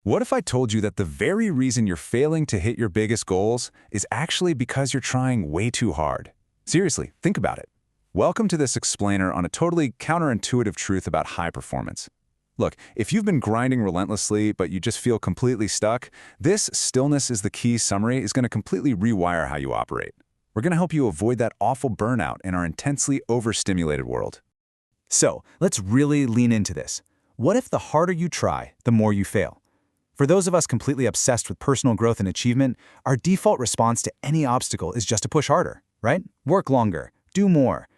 What if I told you that the very reason you're failing to hit your biggest goals is actually because you're trying way too hard? Seriously, think about it. Welcome to this explainer on a totally counterintuitive truth about high performance. Look, if you've been grinding relentlessly but you just feel completely stuck, this Stillness is the Key summary is going to completely rewire how you operate. We're going to help you avoid that awful burnout in our intensely overstimulated world. So, let's really lean into this. What if the harder you try, the more you fail? For those of us completely obsessed with personal growth and achievement, our default response to any obstacle is just to push harder, right? Work longer, do more.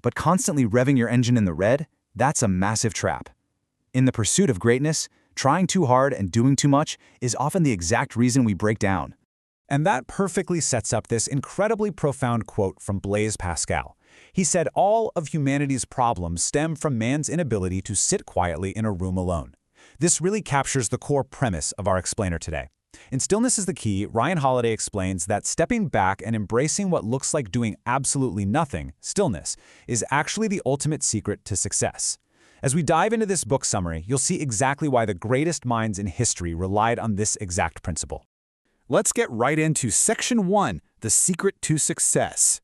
But constantly revving your engine in the red, that's a massive trap. In the pursuit of greatness, trying too hard and doing too much is often the exact reason we break down. And that perfectly sets up this incredibly profound quote from Blaise Pascal. He said, "All of humanity's problems stem from man's inability to sit quietly in a room alone." This really captures the core premise of our explainer today. In Stillness is the Key, Ryan Holiday explains that stepping back and embracing what looks like doing absolutely nothing, stillness, is actually the ultimate secret to success. As we dive into this book summary, you'll see exactly why the greatest minds in history relied on this exact principle. Let's get right into Section 1, the secret to success.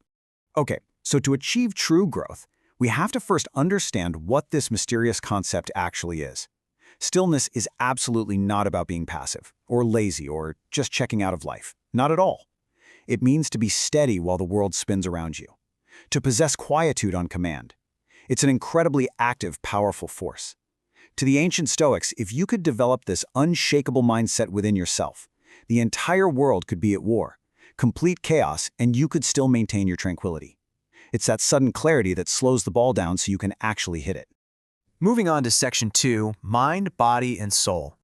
Okay, so to achieve true growth, we have to first understand what this mysterious concept actually is. Stillness is absolutely not about being passive, or lazy, or just checking out of life. Not at all. It means to be steady while the world spins around you. To possess quietude on command. It's an incredibly active, powerful force. To the ancient Stoics, if you could develop this unshakable mindset within yourself, the entire world could be at war, complete chaos, and you could still maintain your tranquility. It's that sudden clarity that slows the ball down so you can actually hit it. Moving on to Section 2, Mind, Body, and Soul.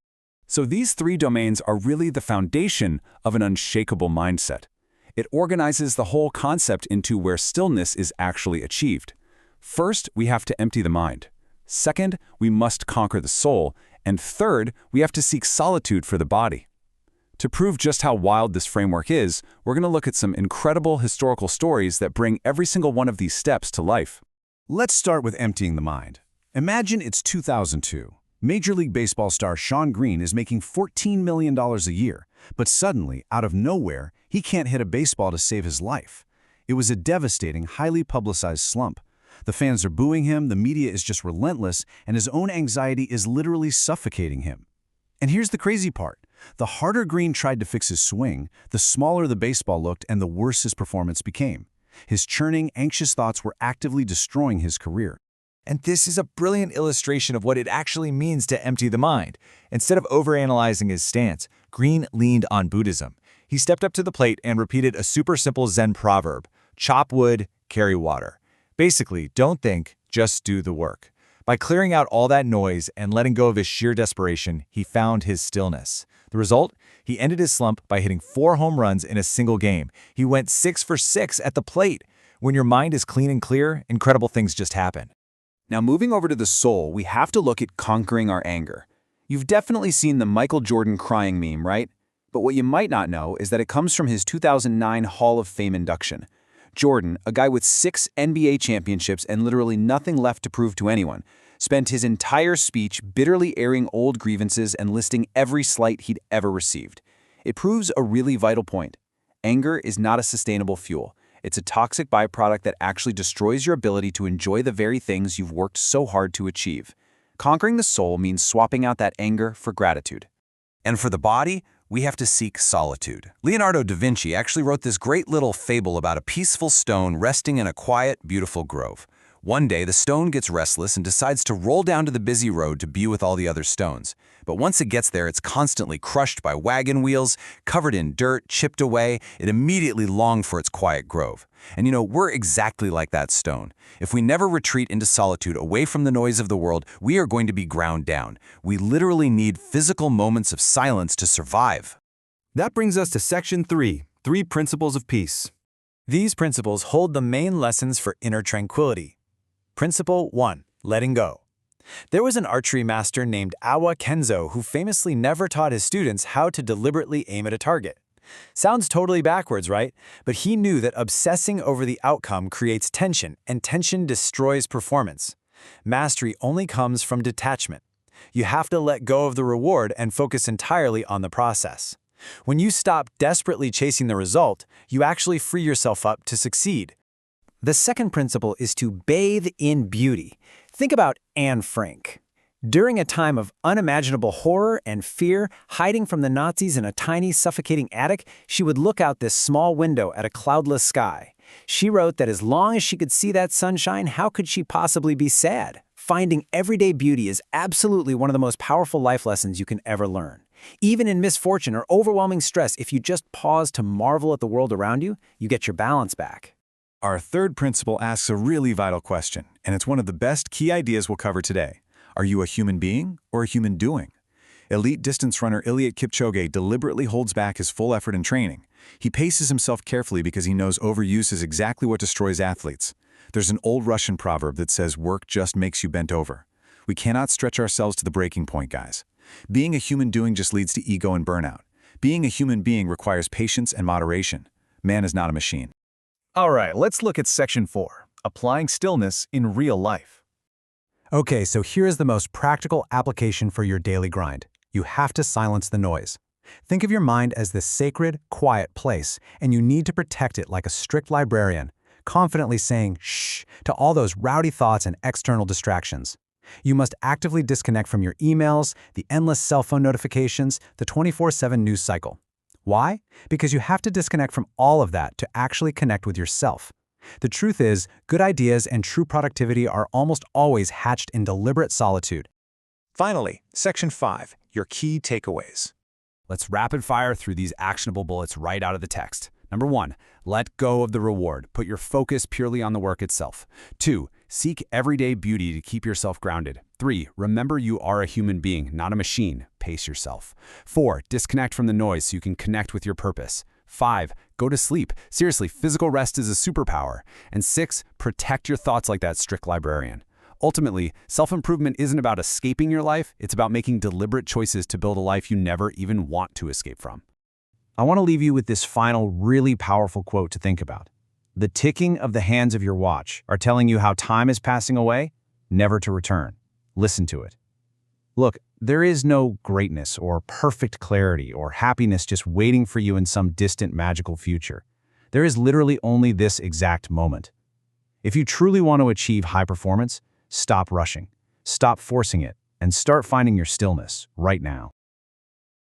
So these three domains are really the foundation of an unshakable mindset. It organizes the whole concept into where stillness is actually achieved. First, we have to empty the mind. Second, we must conquer the soul. And third, we have to seek solitude for the body. To prove just how wild this framework is, we're going to look at some incredible historical stories that bring every single one of these steps to life. Let's start with emptying the mind. Imagine it's 2002. Major League Baseball star Shawn Green is making $14 million a year, but suddenly, out of nowhere, he can't hit a baseball to save his life. It was a devastating, highly publicized slump. The fans are booing him, the media is just relentless, and his own anxiety is literally suffocating him. And here's the crazy part. The harder Green tried to fix his swing, the smaller the baseball looked and the worse his performance became. His churning, anxious thoughts were actively destroying his career. And this is a brilliant illustration of what it actually means to empty the mind. Instead of overanalyzing his stance, Green leaned on Buddhism. He stepped up to the plate and repeated a super simple Zen proverb, chop wood, carry water. Basically, don't think, just do the work. By clearing out all that noise and letting go of his sheer desperation, he found his stillness. The result? He ended his slump by hitting 4 home runs in a single game. He went 6 for 6 at the plate. When your mind is clean and clear, incredible things just happen. Now, moving over to the soul, we have to look at conquering our anger. You've definitely seen the Michael Jordan crying meme, right? But what you might not know is that it comes from his 2009 Hall of Fame induction. Jordan, a guy with 6 NBA championships and literally nothing left to prove to anyone, spent his entire speech bitterly airing old grievances and listing every slight he'd ever received. It proves a really vital point. Anger is not a sustainable fuel. It's a toxic byproduct that actually destroys your ability to enjoy the very things you've worked so hard to achieve. Conquering the soul means swapping out that anger for gratitude. And for the body, we have to seek solitude. Leonardo da Vinci actually wrote this great little fable about a peaceful stone resting in a quiet, beautiful grove. One day, the stone gets restless and decides to roll down to the busy road to be with all the other stones. But once it gets there, it's constantly crushed by wagon wheels, covered in dirt, chipped away. It immediately longed for its quiet grove. And we're exactly like that stone. If we never retreat into solitude away from the noise of the world, we are going to be ground down. We literally need physical moments of silence to survive. That brings us to Section 3, 3 Principles of Peace. These principles hold the main lessons for inner tranquility. Principle 1. Letting go. There was an archery master named Awa Kenzo who famously never taught his students how to deliberately aim at a target. Sounds totally backwards, right? But he knew that obsessing over the outcome creates tension, and tension destroys performance. Mastery only comes from detachment. You have to let go of the reward and focus entirely on the process. When you stop desperately chasing the result, you actually free yourself up to succeed. The second principle is to bathe in beauty. Think about Anne Frank. During a time of unimaginable horror and fear, hiding from the Nazis in a tiny, suffocating attic, she would look out this small window at a cloudless sky. She wrote that as long as she could see that sunshine, how could she possibly be sad? Finding everyday beauty is absolutely one of the most powerful life lessons you can ever learn. Even in misfortune or overwhelming stress, if you just pause to marvel at the world around you, you get your balance back. Our third principle asks a really vital question, and it's one of the best key ideas we'll cover today. Are you a human being or a human doing? Elite distance runner Eliud Kipchoge deliberately holds back his full effort in training. He paces himself carefully because he knows overuse is exactly what destroys athletes. There's an old Russian proverb that says work just makes you bent over. We cannot stretch ourselves to the breaking point, guys. Being a human doing just leads to ego and burnout. Being a human being requires patience and moderation. Man is not a machine. All right, let's look at Section 4, applying stillness in real life. Okay, so here's the most practical application for your daily grind. You have to silence the noise. Think of your mind as this sacred, quiet place, and you need to protect it like a strict librarian, confidently saying shh to all those rowdy thoughts and external distractions. You must actively disconnect from your emails, the endless cell phone notifications, the 24/7 news cycle. Why? Because you have to disconnect from all of that to actually connect with yourself. The truth is, good ideas and true productivity are almost always hatched in deliberate solitude. Finally, Section 5, your key takeaways. Let's rapid fire through these actionable bullets right out of the text. Number 1, let go of the reward. Put your focus purely on the work itself. 2, seek everyday beauty to keep yourself grounded. 3, remember you are a human being, not a machine. Pace yourself. 4, disconnect from the noise so you can connect with your purpose. 5, go to sleep. Seriously, physical rest is a superpower. And 6, protect your thoughts like that strict librarian. Ultimately, self-improvement isn't about escaping your life, it's about making deliberate choices to build a life you never even want to escape from. I want to leave you with this final, really powerful quote to think about. The ticking of the hands of your watch are telling you how time is passing away, never to return. Listen to it. Look, there is no greatness or perfect clarity or happiness just waiting for you in some distant magical future. There is literally only this exact moment. If you truly want to achieve high performance, stop rushing, stop forcing it, and start finding your stillness right now.